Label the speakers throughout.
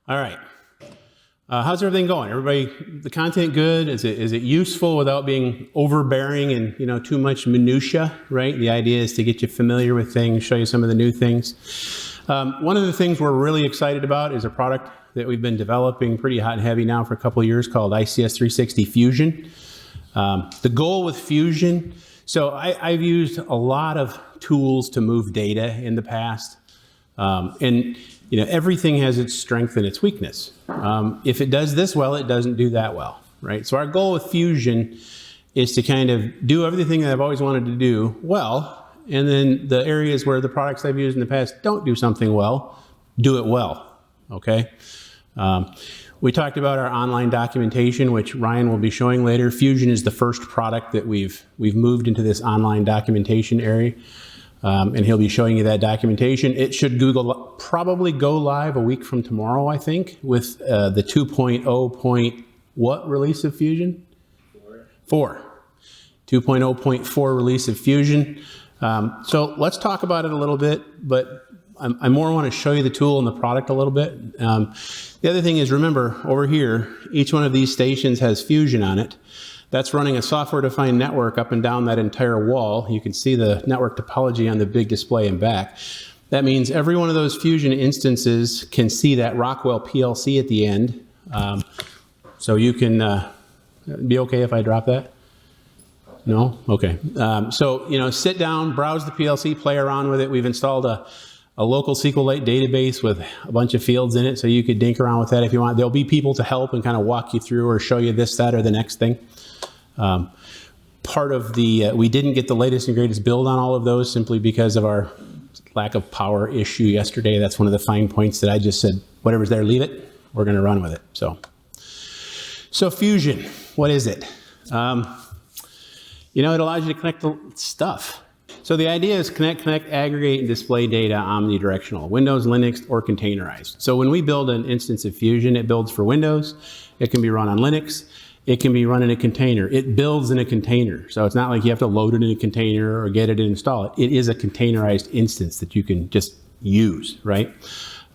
Speaker 1: All right. How's everything going? Everybody, the content good? Is it useful without being overbearing and too much minutia, right? The idea is to get you familiar with things, show you some of the new things. One of the things we're really excited about is a product that we've been developing pretty hot and heavy now for a couple of years called ICS360.Fusion. The goal with Fusion, so I've used a lot of tools to move data in the past, and everything has its strength and its weakness. If it does this well, it doesn't do that well, right? So our goal with Fusion is to kind of do everything that I've always wanted to do well, and then the areas where the products I've used in the past don't do something well, do it well, okay? We talked about our online documentation, which Ryan will be showing later. Fusion is the first product that we've moved into this online documentation area. And he'll be showing you that documentation. It should probably go live a week from tomorrow, I think, with the 2.0 point what release of Fusion? 4. 2.0.4 release of Fusion. So let's talk about it a little bit, but I more want to show you the tool and the product a little bit. The other thing is, remember, over here, each one of these stations has Fusion on it. That's running a software-defined network up and down that entire wall. You can see the network topology on the big display in back. That means every one of those Fusion instances can see that Rockwell PLC at the end. So you can be okay if I drop that? No? Okay. So, sit down, browse the PLC, play around with it. We've installed a local SQLite database with a bunch of fields in it, so you could dink around with that if you want. There'll be people to help and kind of walk you through or show you this, that, or the next thing. Part of the, we didn't get the latest and greatest build on all of those simply because of our lack of power issue yesterday. That's one of the fine points that I just said, whatever's there, leave it. We're going to run with it. So Fusion, what is it? It allows you to connect the stuff. So the idea is connect, aggregate, and display data omnidirectional, Windows, Linux, or containerized. So when we build an instance of Fusion, it builds for Windows. It can be run on Linux. It can be run in a container. It builds in a container. So it's not like you have to load it in a container or get it and install it. It is a containerized instance that you can just use, right?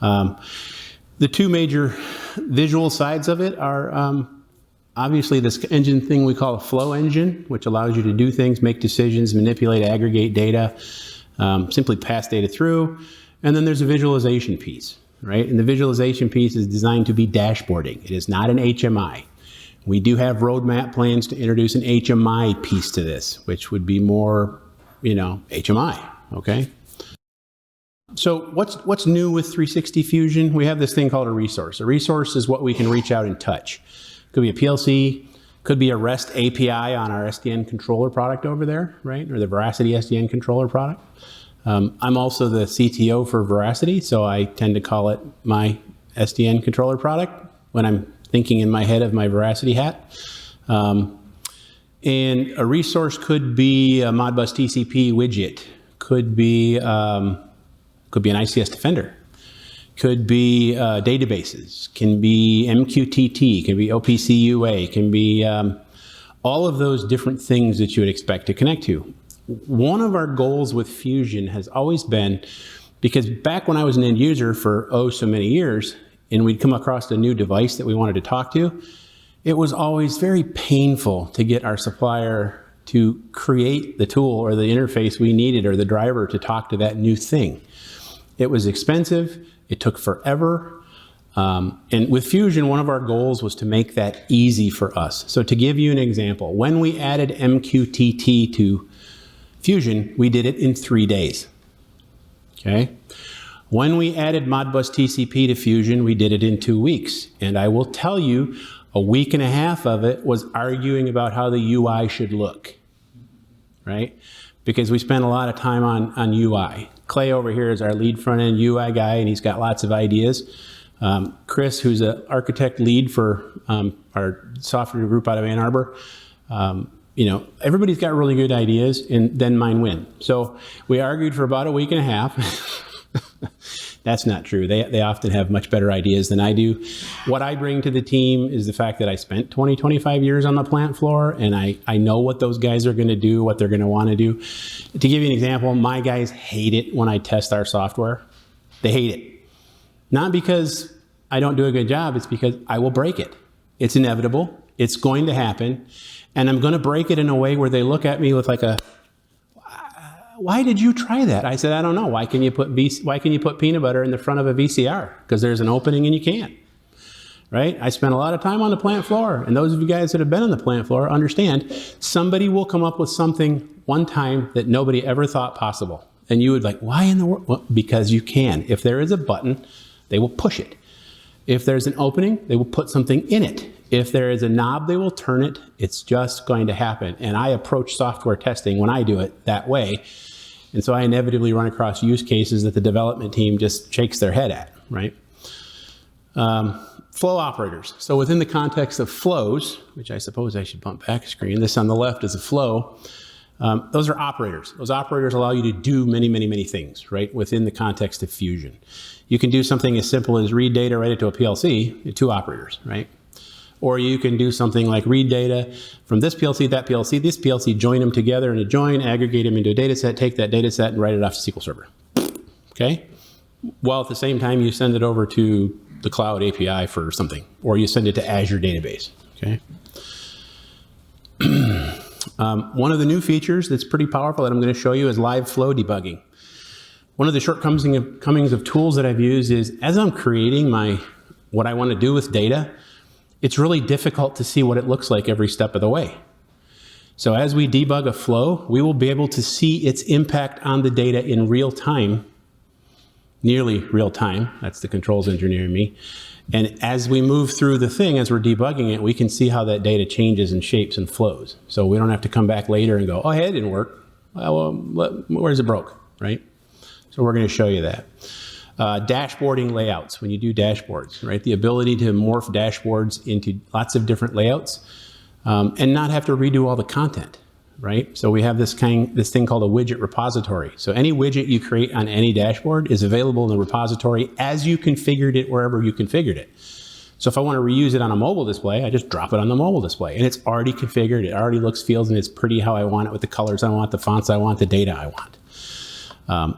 Speaker 1: The two major visual sides of it are obviously this engine thing we call a flow engine, which allows you to do things, make decisions, manipulate, aggregate data, simply pass data through. And then there's a visualization piece, right? And the visualization piece is designed to be dashboarding. It is not an HMI. We do have roadmap plans to introduce an HMI piece to this, which would be more, HMI, okay? So what's new with 360 Fusion? We have this thing called a resource. A resource is what we can reach out and touch. Could be a PLC, could be a REST API on our SDN controller product over there, right? Or the Veracity SDN controller product. I'm also the CTO for Veracity, so I tend to call it my SDN controller product when I'm thinking in my head of my Veracity hat. And a resource could be a Modbus TCP widget, could be an ICS Defender, could be databases, can be MQTT, can be OPC UA, can be all of those different things that you would expect to connect to. One of our goals with Fusion has always been, because back when I was an end user for so many years, and we'd come across a new device that we wanted to talk to, it was always very painful to get our supplier to create the tool or the interface we needed or the driver to talk to that new thing. It was expensive, it took forever, and with Fusion, one of our goals was to make that easy for us. So to give you an example, when we added MQTT to Fusion, we did it in 3 days, okay? When we added Modbus TCP to Fusion, we did it in 2 weeks. And I will tell you, a week and a half of it was arguing about how the UI should look, right? Because we spent a lot of time on UI. Clay over here is our lead front-end UI guy, and he's got lots of ideas. Chris, who's an architect lead for our software group out of Ann Arbor, everybody's got really good ideas, and then mine win. So we argued for about a week and a half. That's not true. They often have much better ideas than I do. What I bring to the team is the fact that I spent 20, 25 years on the plant floor, and I know what those guys are going to do, what they're going to want to do. To give you an example, my guys hate it when I test our software. They hate it. Not because I don't do a good job, it's because I will break it. It's inevitable. It's going to happen. And I'm going to break it in a way where they look at me with like a, why did you try that? I said, I don't know. Why can you put peanut butter in the front of a VCR? Because there's an opening and you can't. Right? I spent a lot of time on the plant floor. And those of you guys that have been on the plant floor understand somebody will come up with something one time that nobody ever thought possible. And you would like, why in the world? Well, because you can. If there is a button, they will push it. If there's an opening, they will put something in it. If there is a knob, they will turn it. It's just going to happen. And I approach software testing when I do it that way. And so I inevitably run across use cases that the development team just shakes their head at, right? Flow operators. So within the context of flows, which I suppose I should bump back a screen, this on the left is a flow. Those are operators. Those operators allow you to do many, many, many things, right, within the context of Fusion. You can do something as simple as read data, write it to a PLC, 2 operators, right? Or you can do something like read data from this PLC, that PLC, this PLC, join them together in a join, aggregate them into a data set, take that data set and write it off to SQL Server, okay? While at the same time you send it over to the cloud API for something, or you send it to Azure database, okay? One of the new features that's pretty powerful that I'm going to show you is live flow debugging. One of the shortcomings of tools that I've used is as I'm creating what I want to do with data, it's really difficult to see what it looks like every step of the way. So as we debug a flow, we will be able to see its impact on the data in real time, nearly real time. That's the controls engineer in me. And as we move through the thing, as we're debugging it, we can see how that data changes and shapes and flows. So we don't have to come back later and go, oh, hey, it didn't work. Well, where's it broke, right? So we're going to show you that. Dashboarding layouts, when you do dashboards, right? The ability to morph dashboards into lots of different layouts and not have to redo all the content, right? So we have this thing called a widget repository. So any widget you create on any dashboard is available in the repository as you configured it wherever you configured it. So if I want to reuse it on a mobile display, I just drop it on the mobile display and it's already configured. It already looks, feels, and it's pretty how I want it with the colors I want, the fonts I want, the data I want.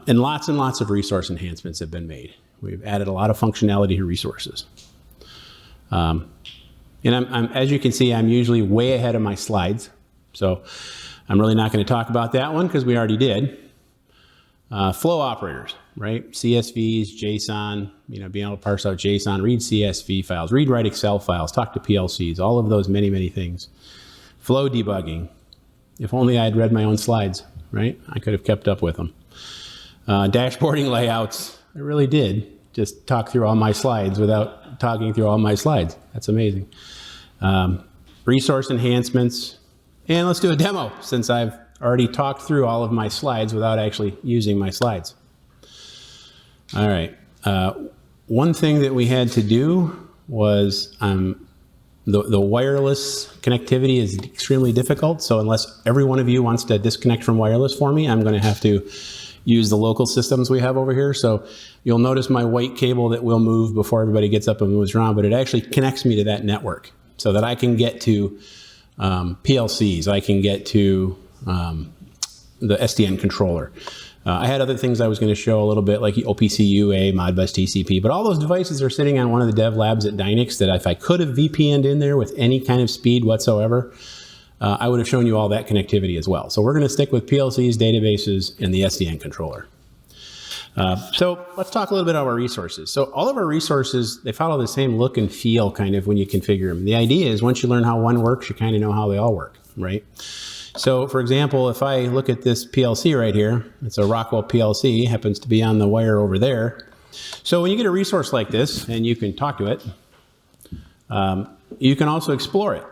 Speaker 1: And lots of resource enhancements have been made. We've added a lot of functionality to resources. And as you can see, I'm usually way ahead of my slides. So I'm really not going to talk about that one because we already did. Flow operators, right? CSVs, JSON, being able to parse out JSON, read CSV files, read, write Excel files, talk to PLCs, all of those many, many things. Flow debugging. If only I had read my own slides, right? I could have kept up with them. Dashboarding layouts, I really did just talk through all my slides without talking through all my slides. That's amazing. Resource enhancements, and let's do a demo since I've already talked through all of my slides without actually using my slides. All right, one thing that we had to do was the wireless connectivity is extremely difficult, so unless every one of you wants to disconnect from wireless for me, I'm going to have to use the local systems we have over here. So you'll notice my white cable that will move before everybody gets up and moves around, but it actually connects me to that network so that I can get to PLCs, I can get to the SDN controller. I had other things I was going to show a little bit, like OPC UA, Modbus TCP, but all those devices are sitting on one of the dev labs at Dynics that if I could have VPN'd in there with any kind of speed whatsoever, I would have shown you all that connectivity as well. So we're going to stick with PLCs, databases, and the SDN controller. So let's talk a little bit about our resources. So all of our resources, they follow the same look and feel kind of when you configure them. The idea is once you learn how one works, you kind of know how they all work, right? So for example, if I look at this PLC right here, it's a Rockwell PLC, happens to be on the wire over there. So when you get a resource like this and you can talk to it, you can also explore it.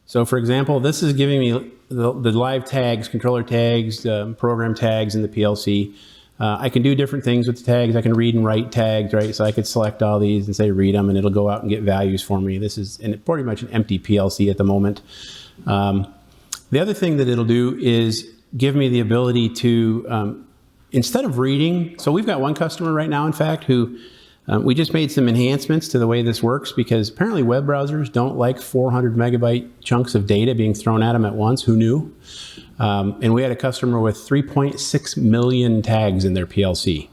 Speaker 1: So for example, this is giving me the live tags, controller tags, program tags in the PLC. I can do different things with the tags. I can read and write tags, right? So I could select all these and say read them and it'll go out and get values for me. This is pretty much an empty PLC at the moment. The other thing that it'll do is give me the ability to, instead of reading, so we've got one customer right now, in fact, who we just made some enhancements to the way this works because apparently web browsers don't like 400 megabyte chunks of data being thrown at them at once. Who knew? And we had a customer with 3.6 million tags in their PLC.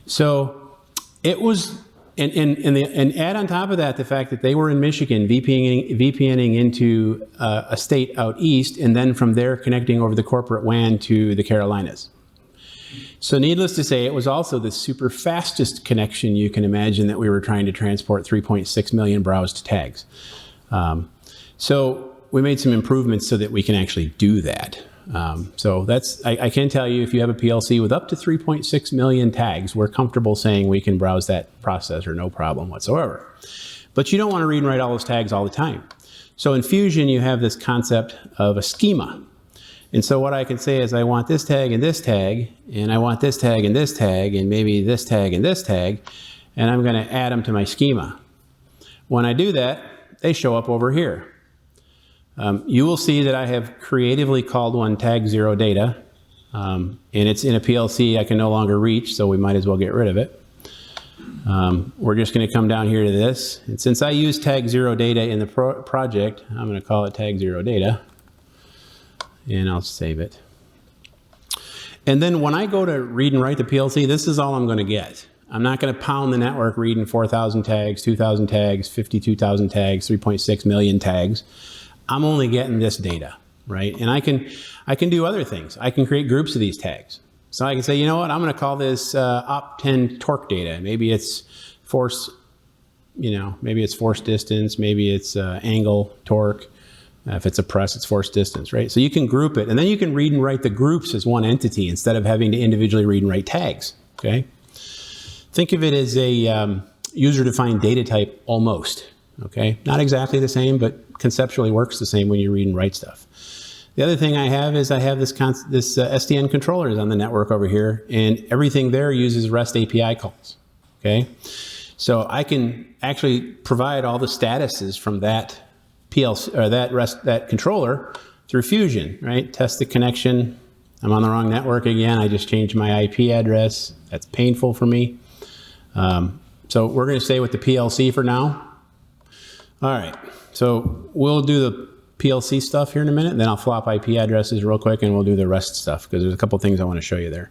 Speaker 1: So it was And add on top of that the fact that they were in Michigan VPNing into a state out east, and then from there connecting over the corporate WAN to the Carolinas. So needless to say, it was also the super fastest connection you can imagine that we were trying to transport 3.6 million browsed tags. So we made some improvements so that we can actually do that. So that's, I can tell you, if you have a PLC with up to 3.6 million tags, we're comfortable saying we can browse that processor, no problem whatsoever. But you don't want to read and write all those tags all the time. So in Fusion, you have this concept of a schema. And so what I can say is I want this tag and this tag, and I want this tag and this tag, and maybe this tag and this tag, and I'm going to add them to my schema. When I do that, they show up over here. You will see that I have creatively called one tag 0 data, and it's in a PLC I can no longer reach, so we might as well get rid of it. We're just going to come down here to this, and since I use tag 0 data in the project, I'm going to call it tag 0 data, and I'll save it. And then when I go to read and write the PLC, this is all I'm going to get. I'm not going to pound the network reading 4,000 tags, 2,000 tags, 52,000 tags, 3.6 million tags. I'm only getting this data, right? And I can do other things. I can create groups of these tags. So I can say, you know what, I'm going to call this op10 torque data. Maybe it's force, maybe it's force distance, maybe it's angle, torque. If it's a press, it's force distance, right? So you can group it, and then you can read and write the groups as one entity instead of having to individually read and write tags, okay? Think of it as a user-defined data type almost, okay? Not exactly the same, but conceptually works the same when you read and write stuff. The other thing I have is I have this SDN controllers on the network over here, and everything there uses REST API calls, okay? So I can actually provide all the statuses from that PLC or that controller through Fusion, right? Test the connection. I'm on the wrong network again. I just changed my IP address. That's painful for me. So we're going to stay with the PLC for now. All right. So we'll do the PLC stuff here in a minute, then I'll flop IP addresses real quick and we'll do the rest stuff because there's a couple things I want to show you there.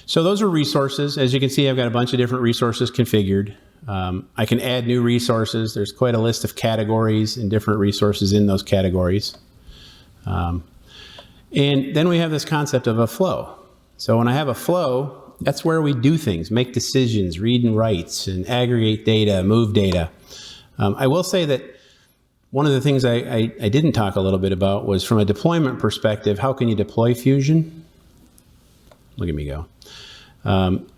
Speaker 1: So those are resources. As you can see, I've got a bunch of different resources configured. I can add new resources. There's quite a list of categories and different resources in those categories. And then we have this concept of a flow. So when I have a flow, that's where we do things, make decisions, read and writes, and aggregate data, move data. I will say that one of the things I didn't talk a little bit about was from a deployment perspective, how can you deploy Fusion? Look at me go.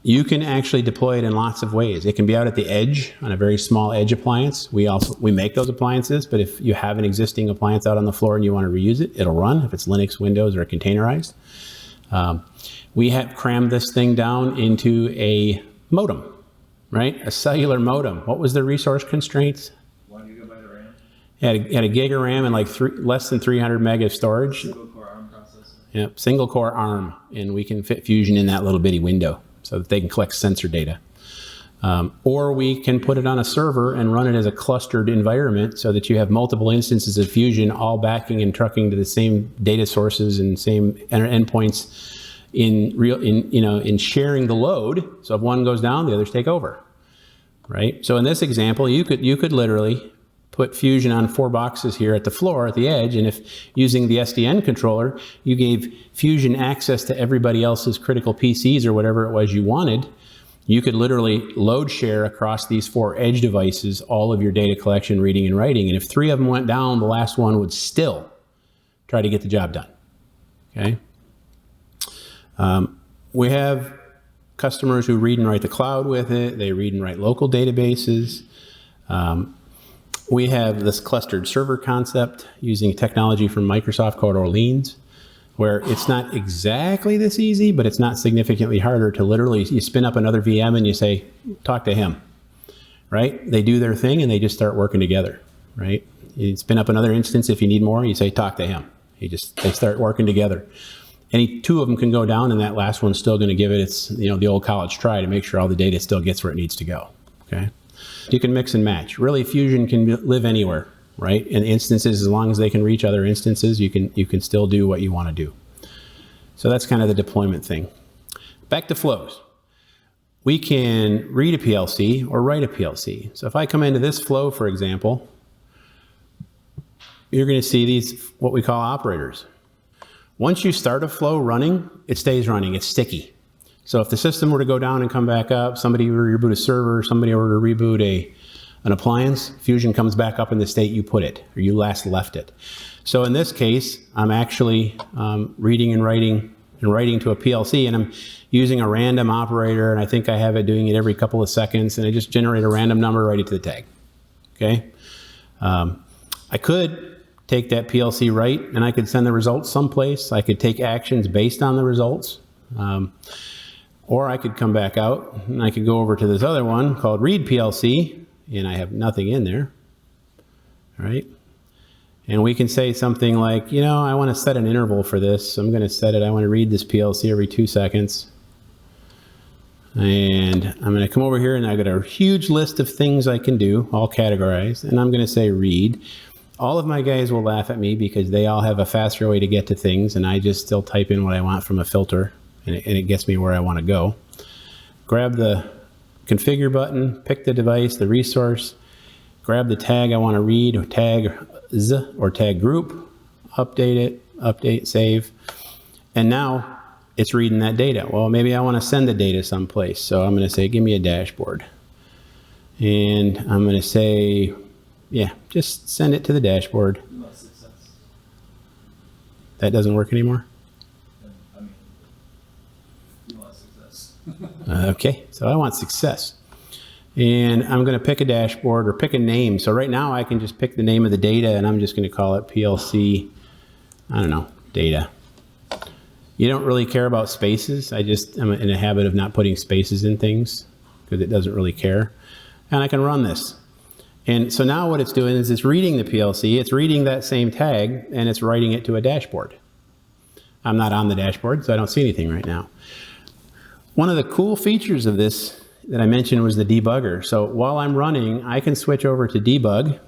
Speaker 1: You can actually deploy it in lots of ways. It can be out at the edge on a very small edge appliance. We make those appliances, but if you have an existing appliance out on the floor and you want to reuse it, it'll run if it's Linux, Windows, or containerized. We have crammed this thing down into a modem, right? A cellular modem. What was the resource constraints?
Speaker 2: 1 gigabyte of RAM.
Speaker 1: Had a gig of RAM and like less than 300 meg of storage.
Speaker 2: Single core ARM processor.
Speaker 1: Yep, single core ARM, and we can fit Fusion in that little bitty window so that they can collect sensor data. Or we can put it on a server and run it as a clustered environment so that you have multiple instances of Fusion all backing and trucking to the same data sources and same endpoints in sharing the load. So if one goes down, the others take over, right? So in this example, you could literally put Fusion on 4 boxes here at the floor at the edge, and if using the SDN controller, you gave Fusion access to everybody else's critical PCs or whatever it was you wanted, you could literally load share across these 4 edge devices all of your data collection, reading, and writing. And if 3 of them went down, the last one would still try to get the job done, okay? We have customers who read and write the cloud with it. They read and write local databases. We have this clustered server concept using technology from Microsoft called Orleans, where it's not exactly this easy, but it's not significantly harder to literally, you spin up another VM and you say, talk to him, right? They do their thing and they just start working together, right? You spin up another instance if you need more, you say, talk to him. They start working together. Any 2 of them can go down and that last one's still gonna give it its, the old college try to make sure all the data still gets where it needs to go, okay? You can mix and match. Really, Fusion can live anywhere, right? In instances, as long as they can reach other instances, you can still do what you want to do. So that's kind of the deployment thing. Back to flows. we can read a PLC or write a PLC. So if I come into this flow, for example, you're going to see these, what we call operators. Once you start a flow running, it stays running. It's sticky. So if the system were to go down and come back up, somebody were to reboot a server, somebody were to reboot an appliance, Fusion comes back up in the state you put it, or you last left it. So in this case, I'm actually reading and writing to a PLC, and I'm using a random operator, and I think I have it doing it every couple of seconds, and I just generate a random number, write it to the tag. Okay? I could take that PLC write, and I could send the results someplace. I could take actions based on the results. Or I could come back out, and I could go over to this other one called read PLC, and I have nothing in there. All right? And we can say something like, you know, I want to set an interval for this. So I'm going to set it, I want to read this PLC every 2 seconds. And I'm going to come over here, and I've got a huge list of things I can do, all categorized. And I'm going to say read. All of my guys will laugh at me because they all have a faster way to get to things, and I just still type in what I want from a filter, and it gets me where I want to go. Grab the configure button, pick the device, the resource, grab the tag I want to read, or tag Z or tag group, update it, update, save, and now it's reading that data. Well, maybe I want to send the data someplace, so I'm going to say, give me a dashboard. And I'm going to say, yeah, just send it to the dashboard. That doesn't work anymore?
Speaker 2: I mean, you want success.
Speaker 1: Okay, so I want success. And I'm going to pick a dashboard or pick a name. So right now I can just pick the name of the data, and I'm just going to call it PLC, I don't know, data. You don't really care about spaces. I'm in a habit of not putting spaces in things because it doesn't really care. And I can run this. And so now what it's doing is it's reading the PLC, it's reading that same tag, and it's writing it to a dashboard. I'm not on the dashboard, so I don't see anything right now. One of the cool features of this that I mentioned was the debugger. So while I'm running, I can switch over to debug,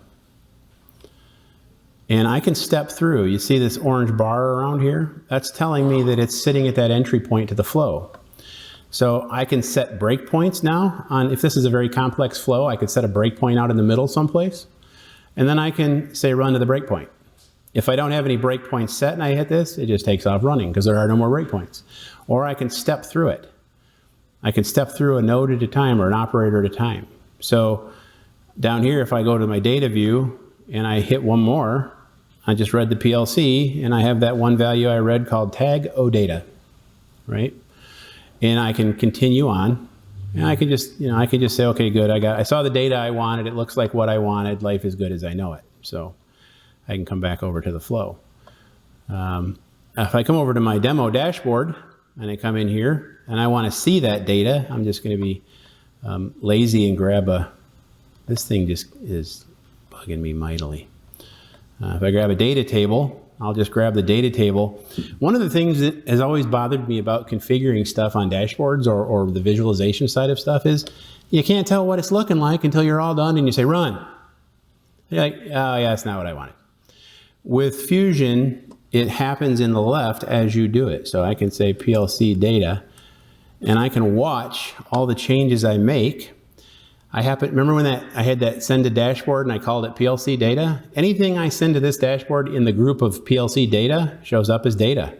Speaker 1: and I can step through. You see this orange bar around here? That's telling me that it's sitting at that entry point to the flow. So I can set breakpoints now on, if this is a very complex flow, I could set a breakpoint out in the middle someplace, and then I can say run to the breakpoint. If I don't have any breakpoints set and I hit this, it just takes off running because there are no more breakpoints. Or I can step through it. I can step through a node at a time or an operator at a time. So down here, if I go to my data view and I hit one more, I just read the PLC, and I have that one value I read called tag OData, right? And I can continue on, and I can just, I can just say, okay, good, I saw the data I wanted, it looks like what I wanted, life is good as I know it. So I can come back over to the flow. If I come over to my demo dashboard, and I come in here, and I want to see that data, I'm just going to be lazy and grab this thing just is bugging me mightily. If I grab a data table, I'll just grab the data table. One of the things that has always bothered me about configuring stuff on dashboards or the visualization side of stuff is you can't tell what it's looking like until you're all done and you say run. You're like, oh yeah, that's not what I wanted. With Fusion, it happens in the left as you do it. So I can say PLC data, and I can watch all the changes I make. Remember when I had that send to dashboard and I called it PLC data? Anything I send to this dashboard in the group of PLC data shows up as data.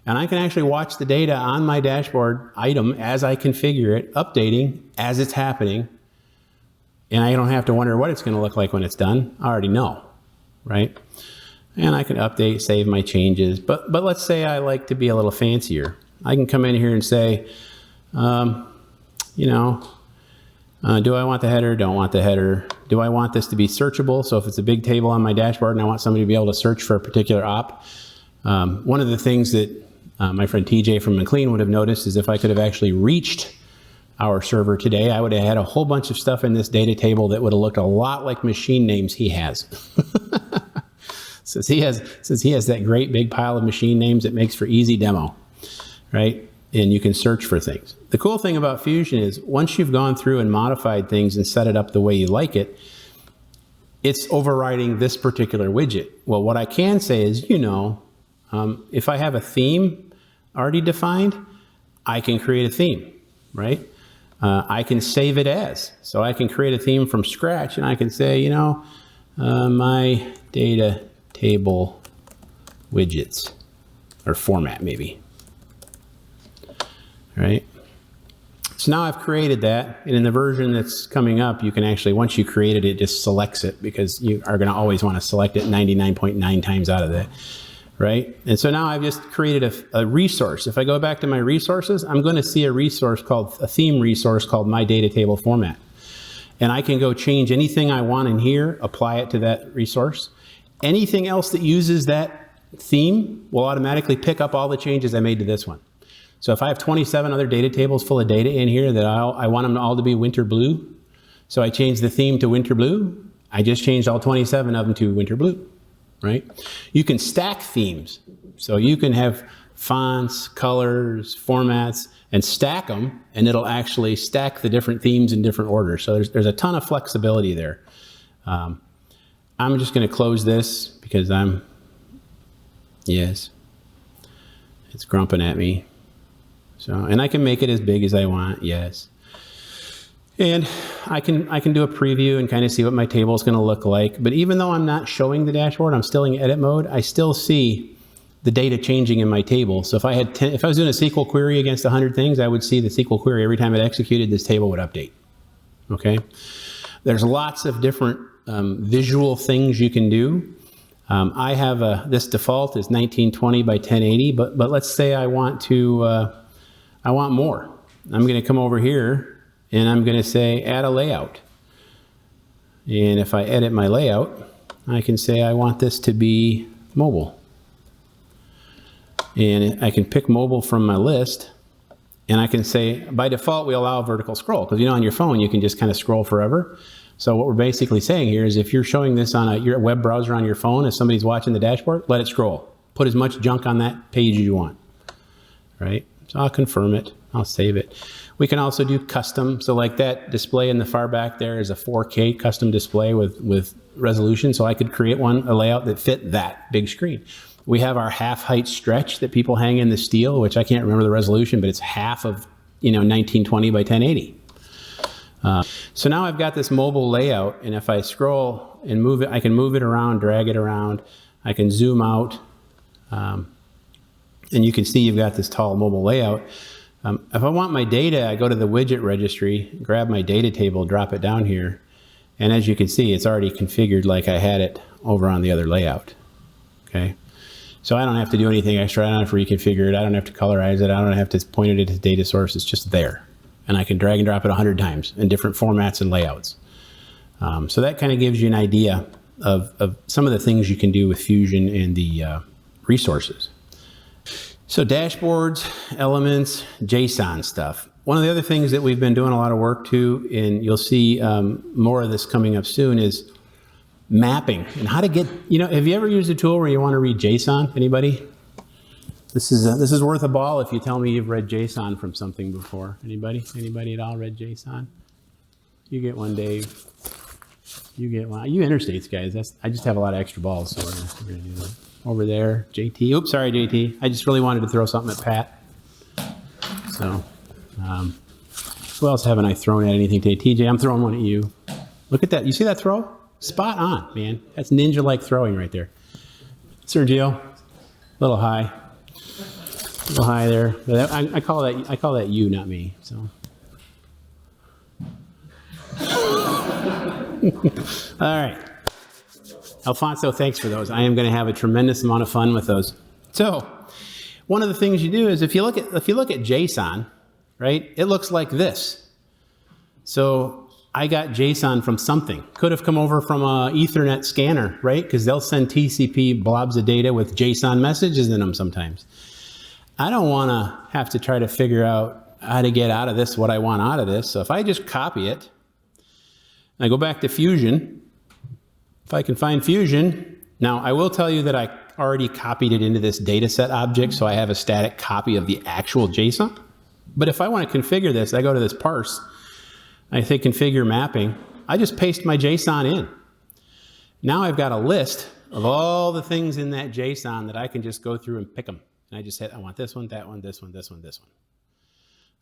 Speaker 1: And I can actually watch the data on my dashboard item as I configure it, updating as it's happening. And I don't have to wonder what it's going to look like when it's done. I already know, right? And I can update, save my changes. But let's say I like to be a little fancier. I can come in here and say, do I want the header? Don't want the header. Do I want this to be searchable? So if it's a big table on my dashboard and I want somebody to be able to search for a particular op. One of the things that my friend TJ from McLean would have noticed is if I could have actually reached our server today, I would have had a whole bunch of stuff in this data table that would have looked a lot like machine names he has. Since he has that great big pile of machine names, it makes for easy demo, right? And you can search for things. The cool thing about Fusion is once you've gone through and modified things and set it up the way you like it, it's overriding this particular widget. Well, what I can say is, if I have a theme already defined, I can create a theme, right? I can save it as. So I can create a theme from scratch, and I can say, you know, my data table widgets, or format maybe. Right? So now I've created that, and in the version that's coming up, you can actually, once you create it, it just selects it, because you are going to always want to select it 99.9 times out of that. Right? And so now I've just created a resource. If I go back to my resources, I'm going to see a resource called, a theme resource called My Data Table Format. And I can go change anything I want in here, apply it to that resource. Anything else that uses that theme will automatically pick up all the changes I made to this one. So if I have 27 other data tables full of data in here that I want them all to be winter blue, so I changed the theme to winter blue, I just changed all 27 of them to winter blue. Right? You can stack themes. So you can have fonts, colors, formats, and stack them, and it'll actually stack the different themes in different orders. So there's a ton of flexibility there. I'm just going to close this because yes, it's grumping at me. So, and I can make it as big as I want, yes. And I can do a preview and kind of see what my table is going to look like. But even though I'm not showing the dashboard, I'm still in edit mode, I still see the data changing in my table. So if I was doing a SQL query against 100 things, I would see the SQL query every time it executed, this table would update. Okay? There's lots of different visual things you can do. I have this default is 1920 by 1080, but let's say I want more. I'm going to come over here, and I'm going to say add a layout. And if I edit my layout, I can say I want this to be mobile. And I can pick mobile from my list, and I can say, by default, we allow vertical scroll, because you know on your phone you can just kind of scroll forever. So what we're basically saying here is if you're showing this on your web browser on your phone, if somebody's watching the dashboard, let it scroll. Put as much junk on that page as you want. Right? So I'll confirm it. I'll save it. We can also do custom. So like that display in the far back there is a 4K custom display with resolution. So I could create a layout that fit that big screen. We have our half height stretch that people hang in the steel, which I can't remember the resolution, but it's half of 1920 by 1080. So now I've got this mobile layout, and if I scroll and move it, I can move it around, drag it around. I can zoom out. And you can see you've got this tall mobile layout. If I want my data, I go to the widget registry, grab my data table, drop it down here. And as you can see, it's already configured like I had it over on the other layout. Okay. So I don't have to do anything extra. I don't have to reconfigure it. I don't have to colorize it. I don't have to point it at the data source. It's just there. And I can drag and drop it 100 times in different formats and layouts. So that kind of gives you an idea of some of the things you can do with Fusion and the resources. So dashboards, elements, JSON stuff. One of the other things that we've been doing a lot of work to, and you'll see more of this coming up soon, is mapping and how to get, have you ever used a tool where you want to read JSON? Anybody? This is worth a ball if you tell me you've read JSON from something before. Anybody? Anybody at all read JSON? You get one, Dave. You get one. You interstates guys. I just have a lot of extra balls, so we're gonna do that. Over there, JT. Oops, sorry, JT. I just really wanted to throw something at Pat. So, who else haven't I thrown at anything today? TJ, I'm throwing one at you. Look at that. You see that throw? Spot on, man. That's ninja-like throwing right there. Sergio, a little high. A little high there. But I call that you, not me. So. All right. Alfonso, thanks for those. I am going to have a tremendous amount of fun with those. So, one of the things you do is if you look at JSON, right? It looks like this. So, I got JSON from something. Could have come over from a Ethernet scanner, right? Because they'll send TCP blobs of data with JSON messages in them sometimes. I don't want to have to try to figure out how to get out of this what I want out of this. So if I just copy it, and I go back to Fusion, if I can find Fusion, now I will tell you that I already copied it into this dataset object, so I have a static copy of the actual JSON. But if I want to configure this, I go to this parse, I say configure mapping, I just paste my JSON in. Now I've got a list of all the things in that JSON that I can just go through and pick them. And I just hit, I want this one, that one, this one, this one, this one.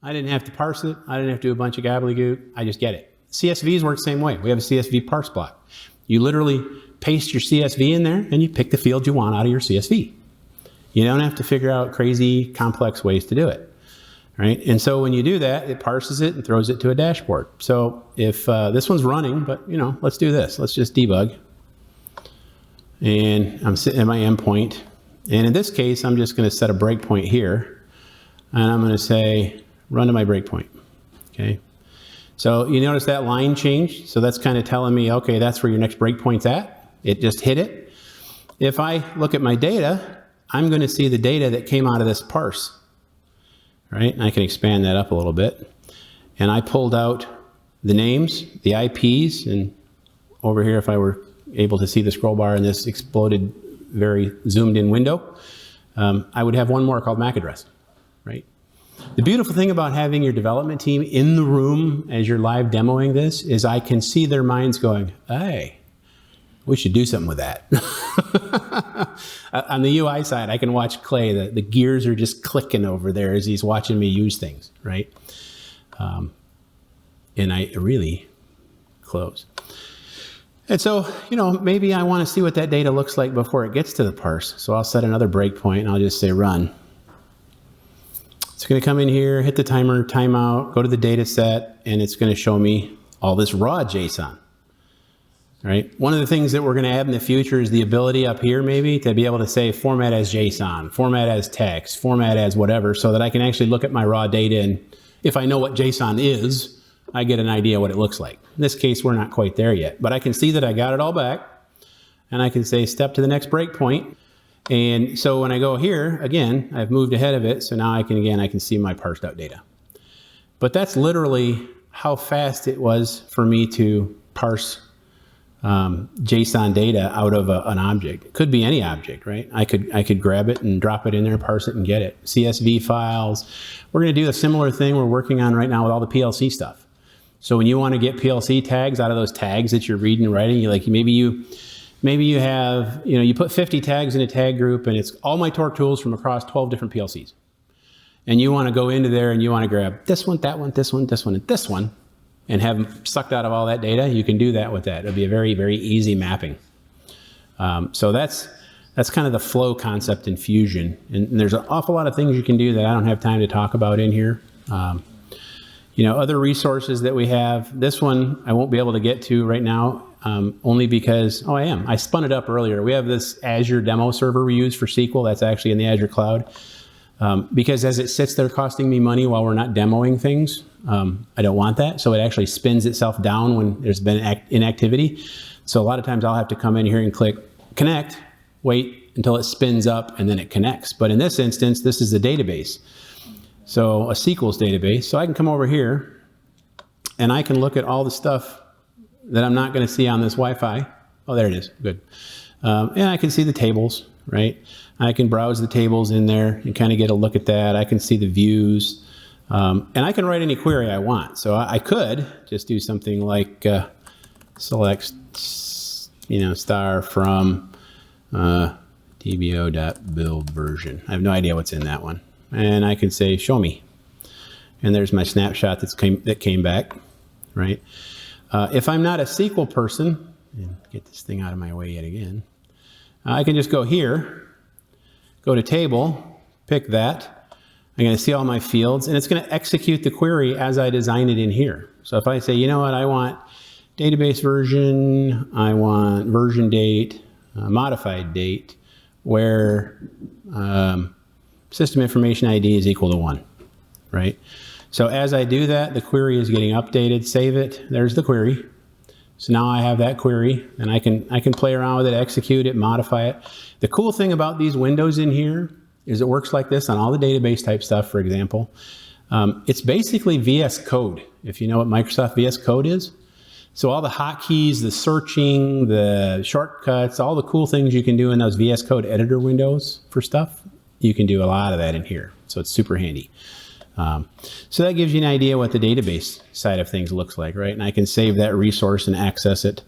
Speaker 1: I didn't have to parse it. I didn't have to do a bunch of gobbledygook. I just get it. CSVs work the same way. We have a CSV parse block. You literally paste your CSV in there and you pick the field you want out of your CSV. You don't have to figure out crazy, complex ways to do it, right? And so when you do that, it parses it and throws it to a dashboard. So if this one's running, but let's do this. Let's just debug. And I'm sitting at my endpoint. And in this case, I'm just going to set a breakpoint here. And I'm going to say, run to my breakpoint. Okay. So you notice that line changed. So that's kind of telling me, okay, that's where your next breakpoint's at. It just hit it. If I look at my data, I'm going to see the data that came out of this parse, right? And I can expand that up a little bit. And I pulled out the names, the IPs, and over here, if I were able to see the scroll bar in this exploded, very zoomed in window, I would have one more called MAC address, right? The beautiful thing about having your development team in the room as you're live demoing this is I can see their minds going, hey, we should do something with that. On the UI side, I can watch Clay. The gears are just clicking over there as he's watching me use things, right? And I really close. And so, maybe I want to see what that data looks like before it gets to the parse. So I'll set another breakpoint and I'll just say run. It's going to come in here, hit the timer, timeout, go to the data set, and it's going to show me all this raw JSON. Right? One of the things that we're going to add in the future is the ability up here maybe to be able to say format as JSON, format as text, format as whatever, so that I can actually look at my raw data, and if I know what JSON is, I get an idea what it looks like. In this case, we're not quite there yet, but I can see that I got it all back, and I can say step to the next breakpoint. And so when I go here, again, I've moved ahead of it, so now I can see my parsed out data. But that's literally how fast it was for me to parse JSON data out of an object. It could be any object, right? I could grab it and drop it in there, parse it and get it. CSV files. We're going to do a similar thing we're working on right now with all the PLC stuff. So when you want to get PLC tags out of those tags that you're reading and writing, maybe you have, you put 50 tags in a tag group and it's all my torque tools from across 12 different PLCs. And you want to go into there and you want to grab this one, that one, this one, this one, and this one, and have them sucked out of all that data. You can do that with that. It'll be a very, very easy mapping. So that's kind of the flow concept in Fusion. And there's an awful lot of things you can do that I don't have time to talk about in here. Other resources that we have, this one I won't be able to get to right now, only because, I spun it up earlier. We have this Azure demo server we use for SQL. That's actually in the Azure cloud. Because as it sits there costing me money while we're not demoing things, I don't want that. So it actually spins itself down when there's been inactivity. So a lot of times I'll have to come in here and click connect, wait until it spins up, and then it connects. But in this instance, this is the database. So a SQL's database. So I can come over here and I can look at all the stuff that I'm not going to see on this Wi-Fi. Oh, there it is. Good. And I can see the tables, right? I can browse the tables in there and kind of get a look at that. I can see the views. And I can write any query I want. So I could just do something like select, star from dbo.build version. I have no idea what's in that one. And I can say, show me. And there's my snapshot that came back, right? If I'm not a SQL person, and get this thing out of my way yet again, I can just go here, go to table, pick that. I'm going to see all my fields, and it's going to execute the query as I design it in here. So if I say, you know what, I want database version, I want version date, modified date, where system information ID is equal to 1, right? So as I do that, the query is getting updated. Save it. There's the query. So now I have that query, and I can play around with it, execute it, modify it. The cool thing about these windows in here is it works like this on all the database type stuff, for example. It's basically VS Code, if you know what Microsoft VS Code is. So all the hotkeys, the searching, the shortcuts, all the cool things you can do in those VS Code editor windows for stuff, you can do a lot of that in here. So it's super handy. So that gives you an idea what the database side of things looks like, right? And I can save that resource and access it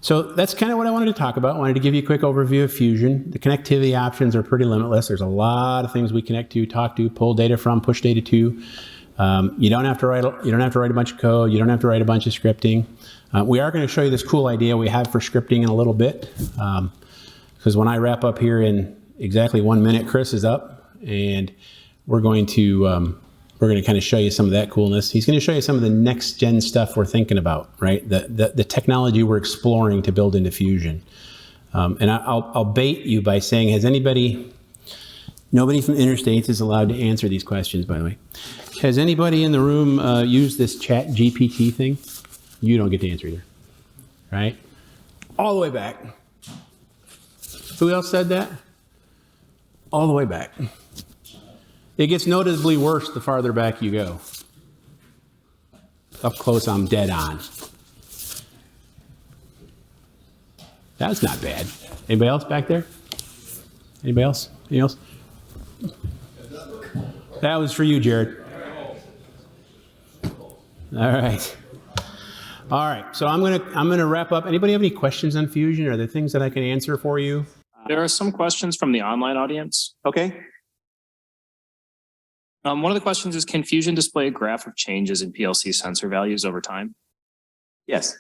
Speaker 1: So that's kind of what I wanted to talk about. I wanted to give you a quick overview of Fusion. The connectivity options are pretty limitless. There's a lot of things we connect to, talk to, pull data from, push data to. You don't have to write a bunch of code. You don't have to write a bunch of scripting. We are going to show you this cool idea we have for scripting in a little bit. Because when I wrap up here in exactly 1 minute, Chris is up, and we're going to kind of show you some of that coolness. He's going to show you some of the next gen stuff we're thinking about, right? The technology we're exploring to build into Fusion. And I'll bait you by saying, nobody from Interstates is allowed to answer these questions, by the way. Has anybody in the room used this chat GPT thing? You don't get to answer either, right? All the way back. Who else said that? All the way back. It gets noticeably worse the farther back you go. Up close, I'm dead on. That's not bad. Anybody else back there? Anybody else? Anything else? That was for you, Jared. All right. All right. So I'm gonna wrap up. Anybody have any questions on Fusion? Are there things that I can answer for you?
Speaker 3: There are some questions from the online audience.
Speaker 1: Okay.
Speaker 3: One of the questions is, can Fusion display a graph of changes in PLC sensor values over time?
Speaker 1: Yes.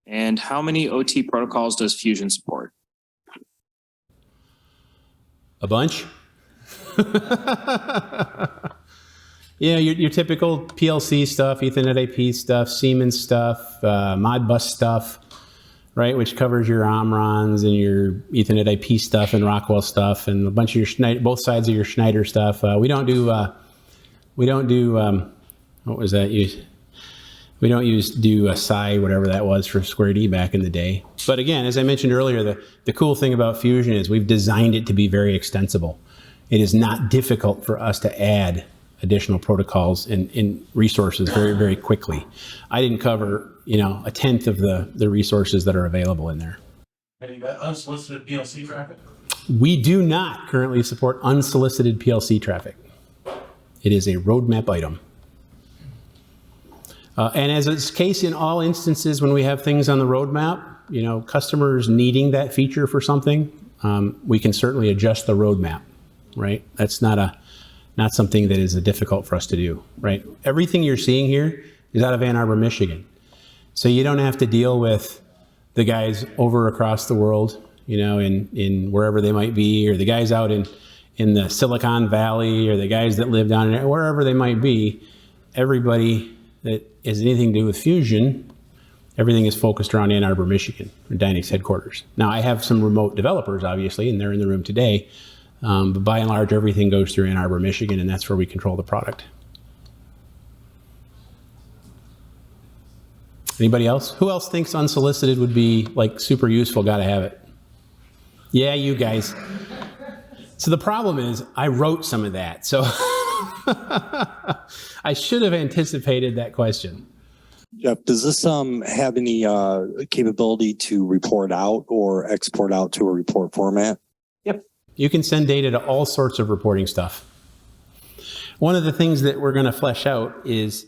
Speaker 3: And how many OT protocols does Fusion support?
Speaker 1: A bunch. Yeah, your typical PLC stuff, Ethernet IP stuff, Siemens stuff, Modbus stuff, right, which covers your Omrons and your Ethernet IP stuff and Rockwell stuff and a bunch of your both sides of your Schneider stuff. We don't do what was that? We don't do a PSI, whatever that was, for Square D back in the day. But again, as I mentioned earlier, the cool thing about Fusion is we've designed it to be very extensible. It is not difficult for us to add additional protocols and resources very, very quickly. I didn't cover, a tenth of the resources that are available in there.
Speaker 4: Have you got unsolicited PLC traffic?
Speaker 1: We do not currently support unsolicited PLC traffic. It is a roadmap item. And as is the case in all instances when we have things on the roadmap, customers needing that feature for something, we can certainly adjust the roadmap, right? That's not something that is difficult for us to do, right? Everything you're seeing here is out of Ann Arbor, Michigan. So you don't have to deal with the guys over across the world, in wherever they might be, or the guys out in the Silicon Valley, or the guys that live down in wherever they might be. Everybody that has anything to do with Fusion, everything is focused around Ann Arbor, Michigan, or Dynics headquarters. Now, I have some remote developers, obviously, and they're in the room today. But by and large, everything goes through Ann Arbor, Michigan, and that's where we control the product. Anybody else? Who else thinks unsolicited would be super useful? Gotta have it. Yeah, you guys. So the problem is I wrote some of that. So I should have anticipated that question.
Speaker 5: Jeff, does this have any capability to report out or export out to a report format?
Speaker 1: Yep. You can send data to all sorts of reporting stuff. One of the things that we're going to flesh out is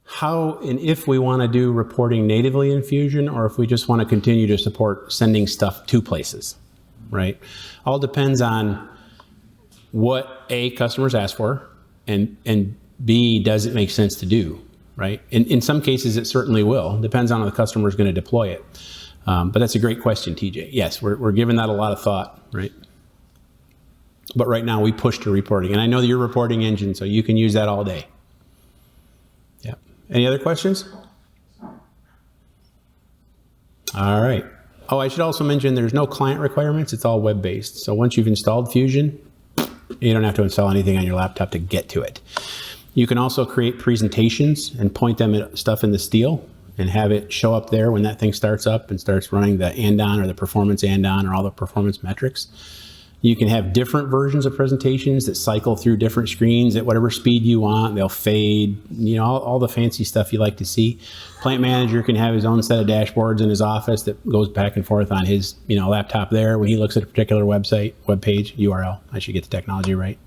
Speaker 1: how and if we want to do reporting natively in Fusion, or if we just want to continue to support sending stuff to places, right? All depends on what A, customers ask for, and B, does it make sense to do, right? In some cases, it certainly will. Depends on how the customer is going to deploy it. But that's a great question, TJ. Yes, we're giving that a lot of thought, right? But right now we push to reporting, and I know that you're reporting engine, so you can use that all day. Yeah. Any other questions? All right. Oh, I should also mention there's no client requirements. It's all web-based. So once you've installed Fusion, you don't have to install anything on your laptop to get to it. You can also create presentations and point them at stuff in the steel and have it show up there when that thing starts up and starts running the andon or the performance andon or all the performance metrics. You can have different versions of presentations that cycle through different screens at whatever speed you want. They'll fade, all the fancy stuff you like to see. Plant manager can have his own set of dashboards in his office that goes back and forth on his, laptop there when he looks at a particular website, web page, URL. I should get the technology right.